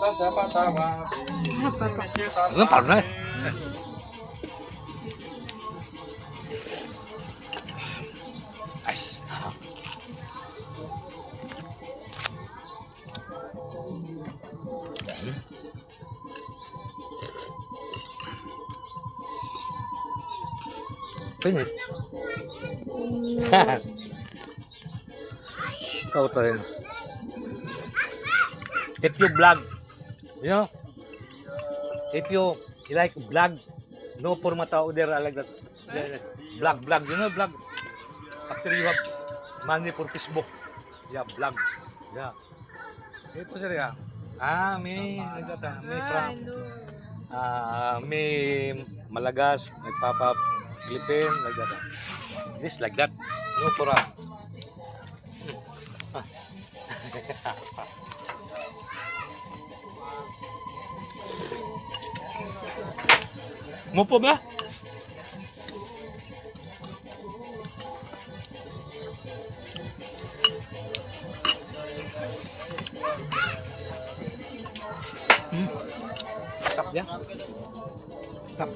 Ano pa na? Nice. Finish. Kau tahu. If you vlog, you know, if you like vlog, no formata order like that. Vlog, you know, vlog. After you have money for Facebook, yeah, vlog, yeah. Ito sir may nagkata, may from, may Malagas, nagpapa Philippine, like that. This like that, no pura. Mo po ba? Stop ya. Stop.